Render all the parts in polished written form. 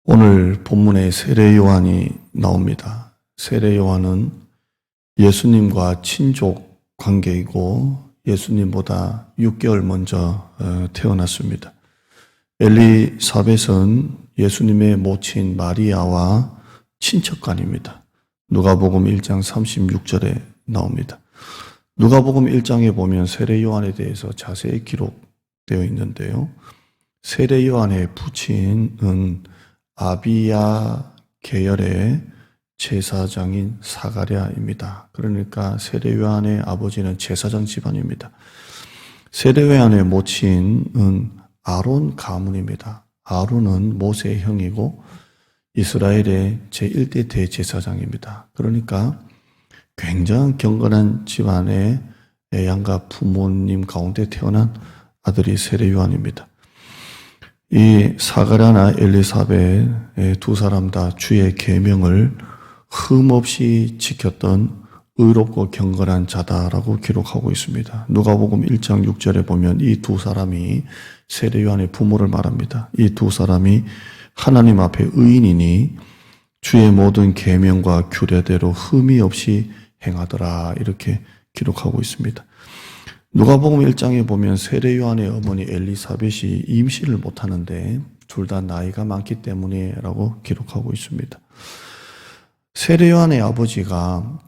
오늘 본문에 세례 요한이 나옵니다. 세례 요한은 예수님과 친족 관계이고 예수님보다 6개월 먼저 태어났습니다. 엘리사벳은 예수님의 모친 마리아와 친척간입니다. 누가복음 1장 36절에 나옵니다. 누가복음 1장에 보면 세례 요한에 대해서 자세히 기록되어 있는데요. 세례 요한의 부친은 아비야 계열의 제사장인 사가랴입니다. 그러니까 세례 요한의 아버지는 제사장 집안입니다. 세례 요한의 모친은 아론 가문입니다. 아론은 모세의 형이고 이스라엘의 제1대 대제사장입니다. 그러니까 굉장히 경건한 집안의 양가 부모님 가운데 태어난 아들이 세례 요한입니다. 이 사가랴나 엘리사벳의 두 사람 다 주의 계명을 흠없이 지켰던 의롭고 경건한 자다라고 기록하고 있습니다. 누가복음 1장 6절에 보면 이 두 사람이 세례 요한의 부모를 말합니다. 이 두 사람이 하나님 앞에 의인이니 주의 모든 계명과 규례대로 흠이 없이 행하더라, 이렇게 기록하고 있습니다. 누가복음 1장에 보면 세례 요한의 어머니 엘리사벳이 임신을 못하는데 둘 다 나이가 많기 때문이라고 기록하고 있습니다. 세례 요한의 아버지가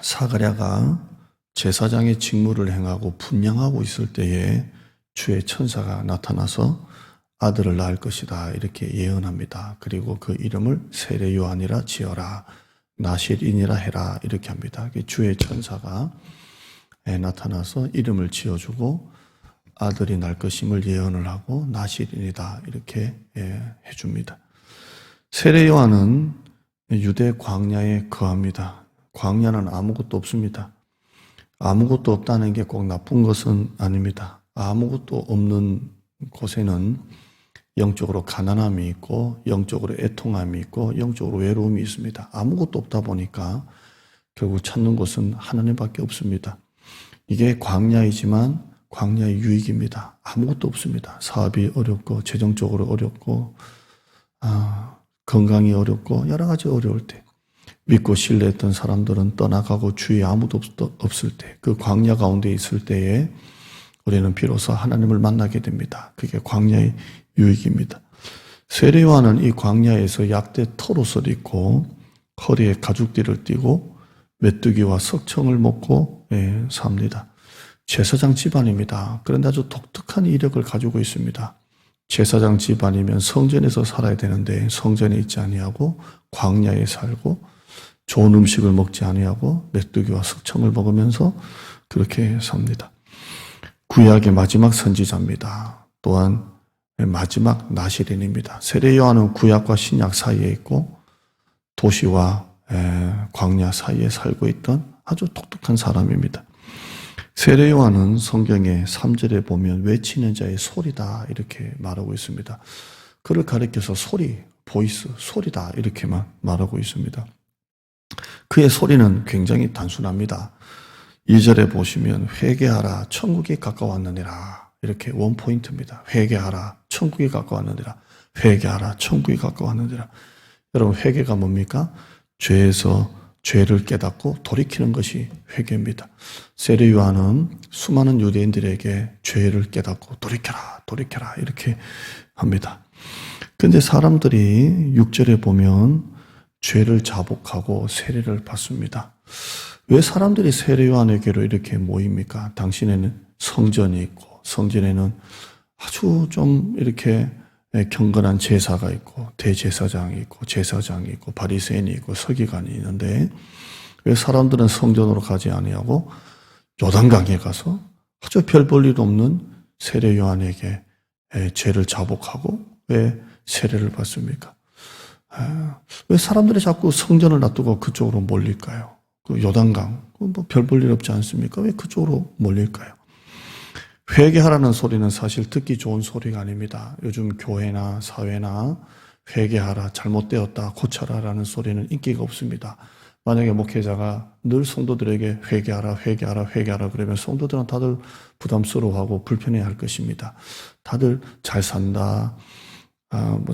사가랴가 제사장의 직무를 행하고 분양하고 있을 때에 주의 천사가 나타나서 아들을 낳을 것이다, 이렇게 예언합니다. 그리고 그 이름을 세례 요한이라 지어라, 나실인이라 해라, 이렇게 합니다. 주의 천사가 나타나서 이름을 지어주고 아들이 날 것임을 예언을 하고 나실인이다, 이렇게 해줍니다. 세례 요한은 유대 광야에 거합니다. 광야는 아무것도 없습니다. 아무것도 없다는 게 꼭 나쁜 것은 아닙니다. 아무것도 없는 곳에는 영적으로 가난함이 있고 영적으로 애통함이 있고 영적으로 외로움이 있습니다. 아무것도 없다 보니까 결국 찾는 곳은 하나님밖에 없습니다. 이게 광야이지만 광야의 유익입니다. 아무것도 없습니다. 사업이 어렵고 재정적으로 어렵고 건강이 어렵고 여러 가지 어려울 때, 믿고 신뢰했던 사람들은 떠나가고 주위에 아무도 없을 때, 그 광야 가운데 있을 때에 우리는 비로소 하나님을 만나게 됩니다. 그게 광야의 유익입니다. 세례 요한은 이 광야에서 약대 털옷을 입고 허리에 가죽띠를 띠고 메뚜기와 석청을 먹고 삽니다. 제사장 집안입니다. 그런데 아주 독특한 이력을 가지고 있습니다. 제사장 집안이면 성전에서 살아야 되는데 성전에 있지 아니하고 광야에 살고 좋은 음식을 먹지 아니하고 메뚜기와 석청을 먹으면서 그렇게 삽니다. 구약의 마지막 선지자입니다. 또한 마지막 나실인입니다. 세례 요한은 구약과 신약 사이에 있고 도시와 광야 사이에 살고 있던 아주 독특한 사람입니다. 세례 요한은 성경의 3절에 보면 외치는 자의 소리다, 이렇게 말하고 있습니다. 그를 가리켜서 소리, 보이스, 소리다, 이렇게만 말하고 있습니다. 그의 소리는 굉장히 단순합니다. 2절에 보시면 회개하라, 천국이 가까웠느니라, 이렇게 원포인트입니다. 회개하라, 천국이 가까웠느니라. 회개하라, 천국이 가까웠느니라. 여러분, 회개가 뭡니까? 죄에서 죄를 깨닫고 돌이키는 것이 회개입니다. 세례 요한은 수많은 유대인들에게 죄를 깨닫고 돌이켜라, 돌이켜라, 이렇게 합니다. 근데 사람들이 6절에 보면 죄를 자복하고 세례를 받습니다. 왜 사람들이 세례 요한에게로 이렇게 모입니까? 당신에는 성전이 있고 성전에는 아주 좀 이렇게 경건한 제사가 있고 대제사장이 있고 제사장이 있고 바리새인이 있고 서기관이 있는데 왜 사람들은 성전으로 가지 아니하고 요단강에 가서 아주 별 볼 일 없는 세례 요한에게 죄를 자복하고 왜 세례를 받습니까? 왜 사람들이 자꾸 성전을 놔두고 그쪽으로 몰릴까요? 그 요단강, 뭐 별 볼 일 없지 않습니까? 왜 그쪽으로 몰릴까요? 회개하라는 소리는 사실 듣기 좋은 소리가 아닙니다. 요즘 교회나 사회나 회개하라, 잘못되었다, 고쳐라라는 소리는 인기가 없습니다. 만약에 목회자가 늘 성도들에게 회개하라, 회개하라, 회개하라 그러면 성도들은 다들 부담스러워하고 불편해할 것입니다. 다들 잘 산다,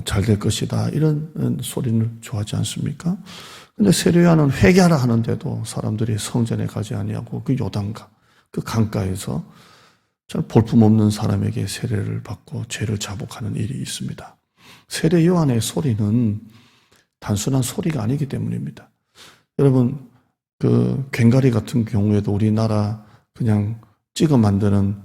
잘 될 것이다. 이런 소리는 좋아하지 않습니까? 근데 세례요한은 회개하라 하는데도 사람들이 성전에 가지 아니하고 그 요단강, 그 강가에서 볼품없는 사람에게 세례를 받고 죄를 자복하는 일이 있습니다. 세례요한의 소리는 단순한 소리가 아니기 때문입니다. 여러분, 그 괭가리 같은 경우에도 우리나라 그냥 찍어 만드는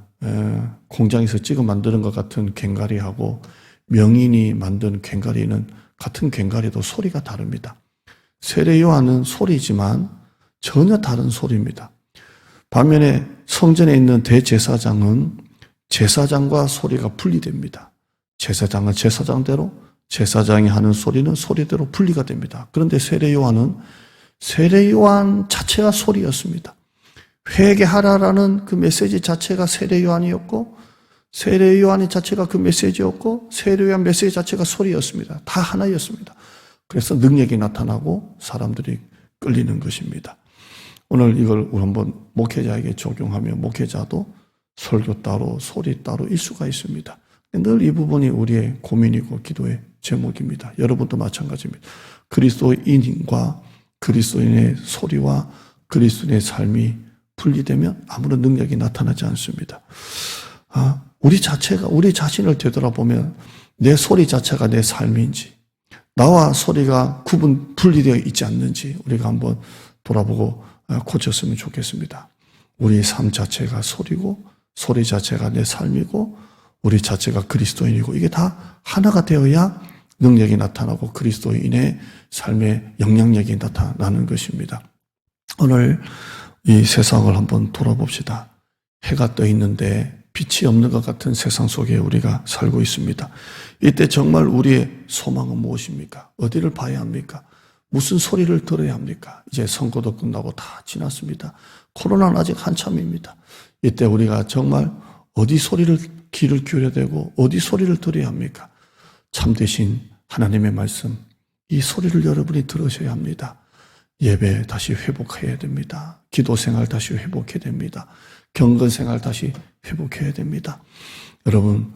공장에서 찍어 만드는 것 같은 괭가리하고 명인이 만든 괭가리는 같은 괭가리도 소리가 다릅니다. 세례요한은 소리지만 전혀 다른 소리입니다. 반면에 성전에 있는 대제사장은 제사장과 소리가 분리됩니다. 제사장은 제사장대로, 제사장이 하는 소리는 소리대로 분리가 됩니다. 그런데 세례요한은 세례요한 자체가 소리였습니다. 회개하라라는 그 메시지 자체가 세례요한이었고, 세례요한의 자체가 그 메시지였고, 세례요한 메시지 자체가 소리였습니다. 다 하나였습니다. 그래서 능력이 나타나고 사람들이 끌리는 것입니다. 오늘 이걸 한번 목회자에게 적용하면 목회자도 설교 따로 소리 따로일 수가 있습니다. 늘 이 부분이 우리의 고민이고 기도의 제목입니다. 여러분도 마찬가지입니다. 그리스도인과 그리스도인의 소리와 그리스도인의 삶이 분리되면 아무런 능력이 나타나지 않습니다. 우리 자신을 되돌아보면 내 소리 자체가 내 삶인지, 나와 소리가 분리되어 있지 않는지 우리가 한번 돌아보고 고쳤으면 좋겠습니다. 우리 삶 자체가 소리고, 소리 자체가 내 삶이고, 우리 자체가 그리스도인이고, 이게 다 하나가 되어야 능력이 나타나고 그리스도인의 삶의 영향력이 나타나는 것입니다. 오늘 이 세상을 한번 돌아봅시다. 해가 떠 있는데 빛이 없는 것 같은 세상 속에 우리가 살고 있습니다. 이때 정말 우리의 소망은 무엇입니까? 어디를 봐야 합니까? 무슨 소리를 들어야 합니까? 이제 선거도 끝나고 다 지났습니다. 코로나는 아직 한참입니다. 이때 우리가 정말 어디 소리를 귀를 기울여야 되고 어디 소리를 들어야 합니까? 참되신 하나님의 말씀, 이 소리를 여러분이 들으셔야 합니다. 예배 다시 회복해야 됩니다. 기도 생활 다시 회복해야 됩니다. 경건 생활 다시 회복해야 됩니다. 여러분,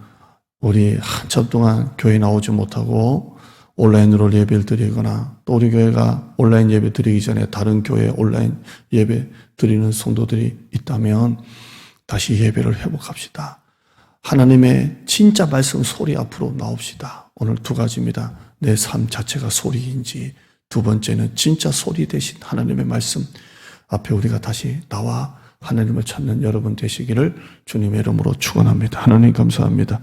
우리 한참 동안 교회 나오지 못하고 온라인으로 예배를 드리거나 또 우리 교회가 온라인 예배 드리기 전에 다른 교회 온라인 예배 드리는 성도들이 있다면 다시 예배를 회복합시다. 하나님의 진짜 말씀 소리 앞으로 나옵시다. 오늘 두 가지입니다. 내 삶 자체가 소리인지, 두 번째는 진짜 소리 대신 하나님의 말씀 앞에 우리가 다시 나와 하나님을 찾는 여러분 되시기를 주님의 이름으로 축원합니다. 하나님 감사합니다.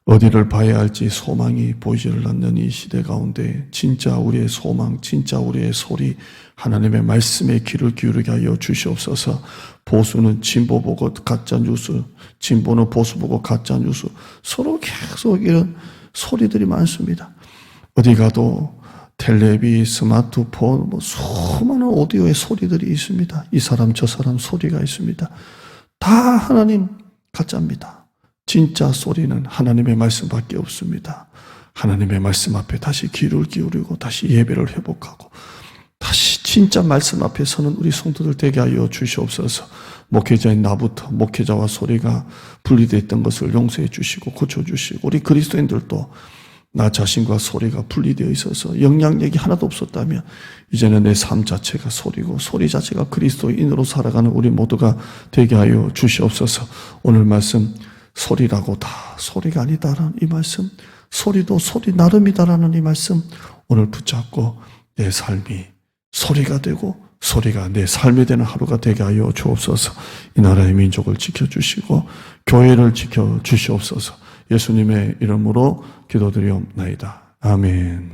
어디를 봐야 할지 소망이 보이지를 않는 이 시대 가운데 진짜 우리의 소망, 진짜 우리의 소리, 하나님의 말씀에 귀를 기울이게 하여 주시옵소서. 보수는 진보 보고 가짜 뉴스, 진보는 보수 보고 가짜 뉴스, 서로 계속 이런 소리들이 많습니다. 어디 가도 텔레비, 스마트폰, 수많은 오디오의 소리들이 있습니다. 이 사람 저 사람 소리가 있습니다. 다 하나님 가짜입니다. 진짜 소리는 하나님의 말씀밖에 없습니다. 하나님의 말씀 앞에 다시 귀를 기울이고 다시 예배를 회복하고 다시 진짜 말씀 앞에 서는 우리 성도들 되게 하여 주시옵소서. 목회자인 나부터 목회자와 소리가 분리되어 있던 것을 용서해 주시고 고쳐주시고 우리 그리스도인들도 나 자신과 소리가 분리되어 있어서 영향력이 하나도 없었다면 이제는 내 삶 자체가 소리고 소리 자체가 그리스도인으로 살아가는 우리 모두가 되게 하여 주시옵소서. 오늘 말씀 소리라고 다 소리가 아니다라는 이 말씀, 소리도 소리 나름이다라는 이 말씀 오늘 붙잡고 내 삶이 소리가 되고 소리가 내 삶이 되는 하루가 되게 하여 주옵소서. 이 나라의 민족을 지켜주시고 교회를 지켜주시옵소서. 예수님의 이름으로 기도드리옵나이다. 아멘.